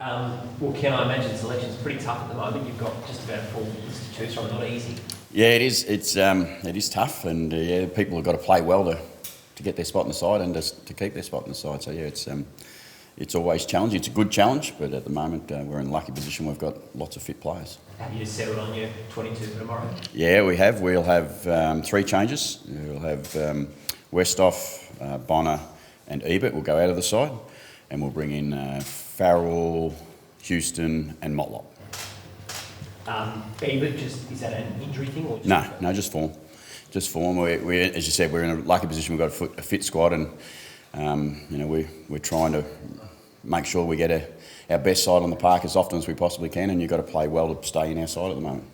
Well, Ken, I imagine selection's pretty tough at the moment. You've got just about a full list to choose from. Not easy. Yeah, it is. It is tough, and people have got to play well to get their spot in the side and just to keep their spot in the side. So yeah, it's always challenging. It's a good challenge, but at the moment we're in a lucky position. We've got lots of fit players. Have you settled on your 22 for tomorrow? Yeah, we have. We'll have 3 changes. We'll have Westhoff, Bonner, and Ebert will go out of the side, and we'll bring in Farrell, Houston, and Motlop. Ebert, is that an injury thing or? No, just form. Just form. We, as you said, we're in a lucky position. We've got a fit squad, and we're trying to make sure we get our best side on the park as often as we possibly can, and you've got to play well to stay in our side at the moment.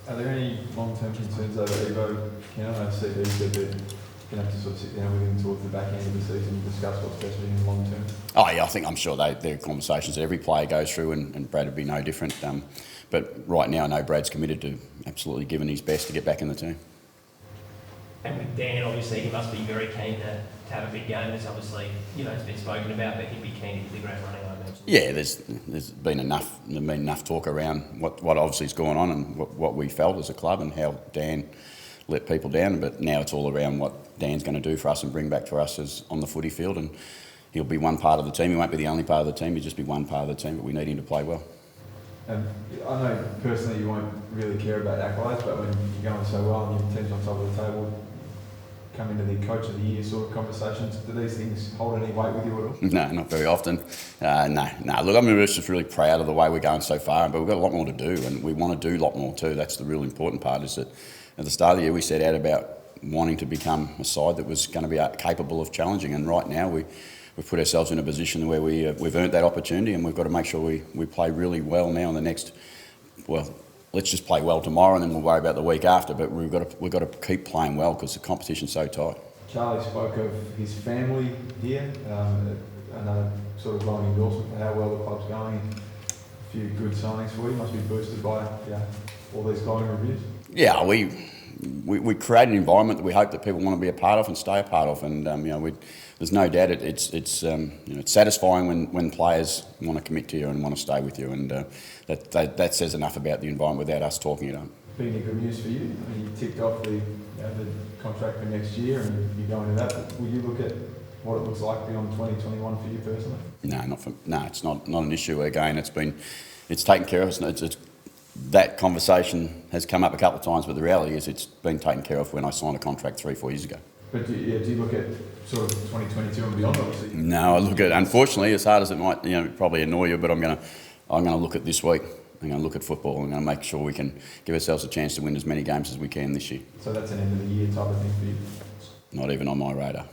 Are there any long-term concerns over Evo? I know CD said that you're going to have to sort of sit down with him towards the back end of the season and discuss what's best for him long term. Oh yeah, I'm sure there are conversations that every player goes through, and Brad would be no different. But right now, I know Brad's committed to absolutely giving his best to get back in the team. And with Dan, obviously, he must be very keen to have a big game. There's obviously, it's been spoken about, but he'd be keen to hit the ground running, I imagine. Yeah, there's been enough talk around what obviously is going on and what we felt as a club and how Dan let people down. But now it's all around what Dan's going to do for us and bring back for us as on the footy field. And he'll be one part of the team. He won't be the only part of the team. He'll just be one part of the team. But we need him to play well. And I know personally you won't really care about accolades, but when you're going so well and your team's on top of the table, come into the Coach of the Year sort of conversations, do these things hold any weight with you at all? No, not very often. No. Look, I'm just really proud of the way we're going so far, but we've got a lot more to do, and we want to do a lot more too. That's the real important part, is that at the start of the year we set out about wanting to become a side that was going to be capable of challenging, and right now we've put ourselves in a position where we've earned that opportunity, and we've got to make sure we play really well now in the next, let's just play well tomorrow and then we'll worry about the week after, but we've got to keep playing well because the competition's so tight. Charlie spoke of his family here, another sort of glowing endorsement for how well the club's going. A few good signings for you, must be boosted by all these glowing reviews. Yeah, we create an environment that we hope that people want to be a part of and stay a part of, and there's no doubt it's satisfying when players want to commit to you and want to stay with you, and that says enough about the environment without us talking it up. Been good news for you. I mean, you ticked off the contract for next year, and you're going to that. But will you look at what it looks like beyond 2021 for you personally? No, it's not an issue. Again, it's taken care of. That conversation has come up a couple of times, but the reality is it's been taken care of when I signed a contract 3-4 years ago. But do you look at sort of 2022 and beyond, obviously? No, I look at, unfortunately, as hard as it might probably annoy you, but I'm going to look at this week. I'm going to look at football. I'm going to make sure we can give ourselves a chance to win as many games as we can this year. So that's an end of the year type of thing for you? Not even on my radar.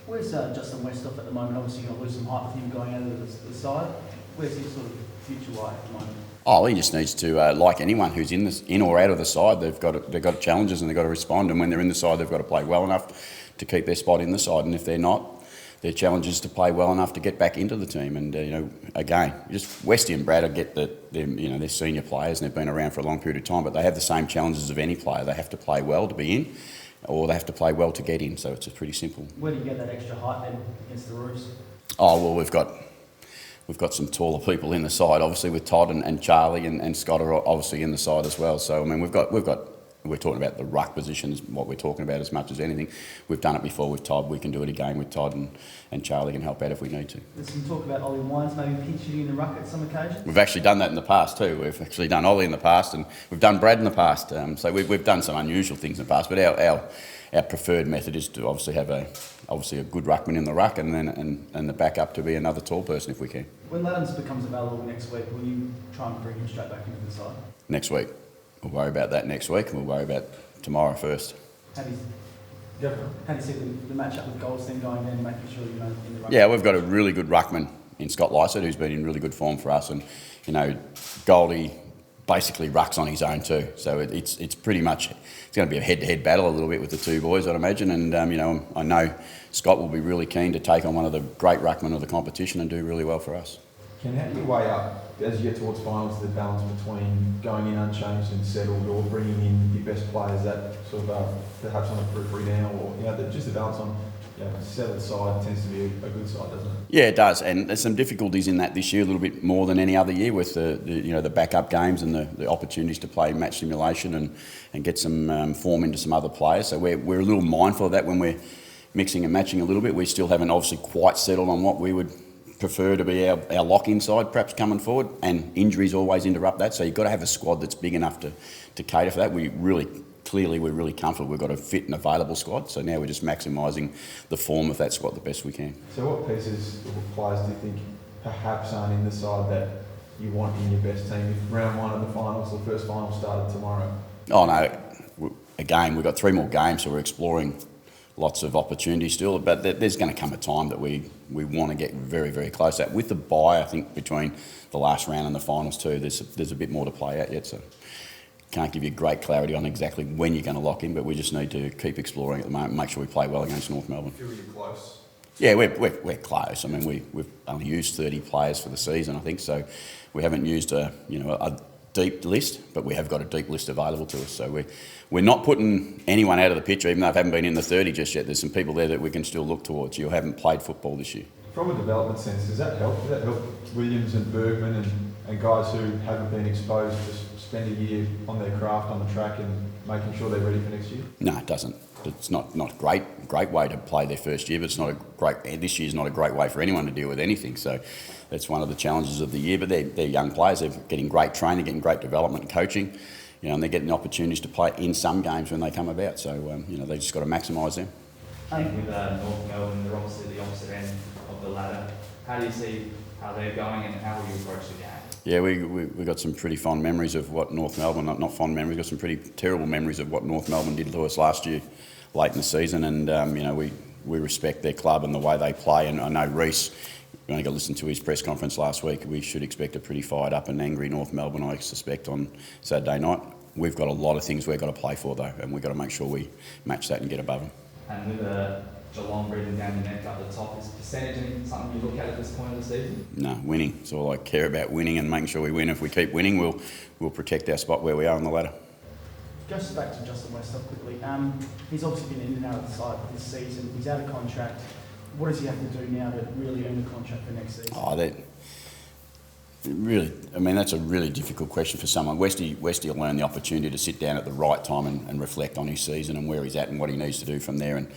Where's Justin Westhoff at the moment? Obviously you're going to lose some height with him going out of the side. Where's his sort of future like at the moment? Oh, he just needs to, like anyone who's in or out of the side, they've got challenges and they've got to respond. And when they're in the side, they've got to play well enough to keep their spot in the side. And if they're not, their challenge is to play well enough to get back into the team. And again, just Westy and Brad, I get that they're senior players and they've been around for a long period of time, but they have the same challenges of any player. They have to play well to be in, or they have to play well to get in. So it's pretty simple. Where do you get that extra height then against the Roos? Oh well, we've got some taller people in the side, obviously with Todd and Charlie and Scott are obviously in the side as well. So I mean, we're talking about the ruck position is what we're talking about as much as anything. We've done it before with Todd. We can do it again with Todd, and Charlie can help out if we need to. There's some talk about Ollie Wines maybe pinching you in the ruck at some occasions. We've actually done that in the past too. We've actually done Ollie in the past, and we've done Brad in the past. So we've done some unusual things in the past. But our preferred method is to obviously have a good ruckman in the ruck, and then and the backup to be another tall person if we can. When Laddams becomes available next week, will you try and bring him straight back into the side? Next week. We'll worry about that next week, and we'll worry about tomorrow first. How do you see the match-up with Goldstein going then, making sure you're in the ruck? Yeah, we've got a really good ruckman in Scott Lysett, who's been in really good form for us, and Goldie basically rucks on his own too. So it's pretty much, it's going to be a head-to-head battle a little bit with the two boys, I'd imagine. And I know Scott will be really keen to take on one of the great ruckmen of the competition and do really well for us. Ken, how do you weigh up, as you get towards finals, the balance between going in unchanged and settled, or bringing in your best players that sort of perhaps on a periphery now, or just the balance on settled side tends to be a good side, doesn't it? Yeah, it does, and there's some difficulties in that this year, a little bit more than any other year, with the backup games and the opportunities to play match simulation and get some form into some other players. So we're a little mindful of that when we're mixing and matching a little bit. We still haven't obviously quite settled on what we would prefer to be our lock-in side, perhaps coming forward, and injuries always interrupt that. So you've got to have a squad that's big enough to cater for that. We're really comfortable. We've got a fit and available squad, so now we're just maximising the form of that squad the best we can. So what pieces or players do you think perhaps aren't in the side that you want in your best team? If round one of the finals, the first final started tomorrow. Oh no, again, we've got 3 more games, so we're exploring lots of opportunities still, but there's going to come a time that we want to get very, very close. That with the bye, I think between the last round and the finals too, there's a bit more to play out yet, so can't give you great clarity on exactly when you're going to lock in, but we just need to keep exploring at the moment, make sure we play well against North Melbourne. Feel you're close? Yeah, we're close. I mean, we've only used 30 players for the season, I think, so we haven't used a deep list, but we have got a deep list available to us. So we're not putting anyone out of the picture, even though they haven't been in the 30 just yet. There's some people there that we can still look towards. You haven't played football this year. From a development sense, does that help? Does that help Williams and Bergman and guys who haven't been exposed to spend a year on their craft on the track and making sure they're ready for next year? No, it doesn't. It's not a great way to play their first year, but it's not a great. This year's not a great way for anyone to deal with anything. So that's one of the challenges of the year. But they're young players. They're getting great training, getting great development and coaching. And they're getting opportunities to play in some games when they come about. So they just got to maximise them. I think with North Melbourne, they're obviously the opposite end of the ladder. How do you see how they're going and how will you approach the game? Yeah, we got some pretty fond memories of what North Melbourne, not fond memories, got some pretty terrible memories of what North Melbourne did to us last year, late in the season, and we respect their club and the way they play. And I know Reece, we only got to listen to his press conference last week. We should expect a pretty fired up and angry North Melbourne, I suspect, on Saturday night. We've got a lot of things we've got to play for though, and we've got to make sure we match that and get above them. And with Geelong breathing down your neck up the top, is percentage something you look at this point of the season? No, winning. It's all I care about, winning and making sure we win. If we keep winning, we'll protect our spot where we are on the ladder. Just back to Justin Westhoff quickly. He's obviously been in and out of the side this season. He's out of contract. What does he have to do now to really earn a contract for next season? That's a really difficult question for someone. Westy will earn the opportunity to sit down at the right time and reflect on his season and where he's at and what he needs to do from there. And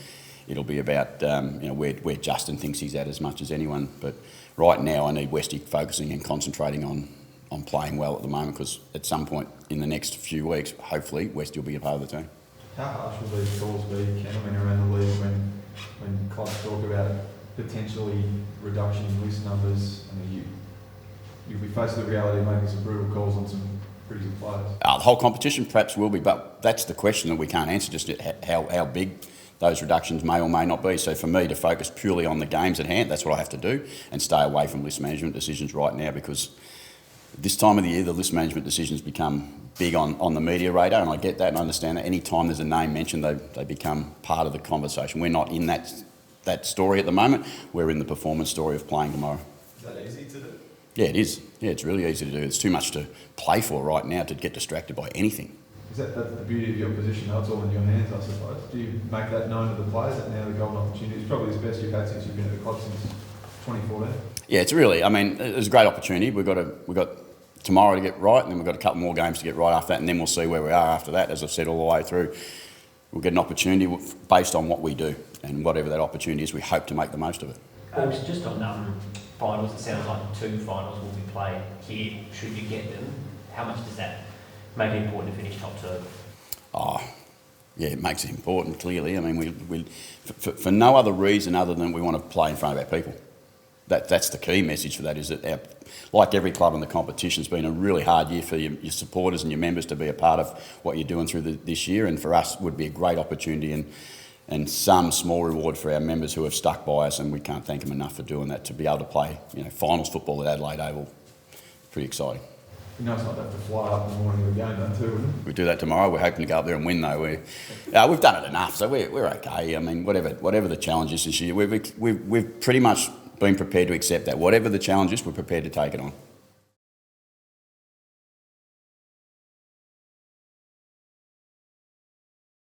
it'll be about where Justin thinks he's at as much as anyone. But right now, I need Westy focusing and concentrating on playing well at the moment, because at some point in the next few weeks, hopefully, Westy will be a part of the team. How harsh will these calls be, Ken, around the league when clubs talk about potentially reduction in list numbers? You'll be faced with the reality of making some brutal calls on some pretty good players. The whole competition perhaps will be, but that's the question that we can't answer just yet, how big those reductions may or may not be. So for me to focus purely on the games at hand, that's what I have to do, and stay away from list management decisions right now, because this time of the year the list management decisions become big on the media radar, and I get that and I understand that. Any time there's a name mentioned, they become part of the conversation. We're not in that story at the moment. We're in the performance story of playing tomorrow. Is that easy to do? Yeah, it is. Yeah, it's really easy to do. There's too much to play for right now to get distracted by anything. That's the beauty of your position, though. It's all in your hands, I suppose. Do you make that known to the players that now the golden opportunity is probably the best you've had since you've been at the club since 2014? Yeah, it's really, it's a great opportunity. We've got tomorrow to get right, and then we've got a couple more games to get right after that, and then we'll see where we are after that. As I've said all the way through, we'll get an opportunity based on what we do, and whatever that opportunity is, we hope to make the most of it. Just on finals, it sounds like 2 finals will be played here, should you get them. How much does that make it important to finish top 2? Yeah, it makes it important, clearly. We for no other reason other than we want to play in front of our people. That's the key message for that, is that like every club in the competition, it's been a really hard year for your supporters and your members to be a part of what you're doing through this year, and for us it would be a great opportunity and some small reward for our members who have stuck by us, and we can't thank them enough for doing that, to be able to play finals football at Adelaide Oval. Pretty exciting. You know, it's not to have to fly up in the morning of the game, though, too, wouldn't it? We do that tomorrow. We're hoping to go up there and win, though. We've done it enough, so we're okay. Whatever the challenge is this year, we've pretty much been prepared to accept that. Whatever the challenge is, we're prepared to take it on.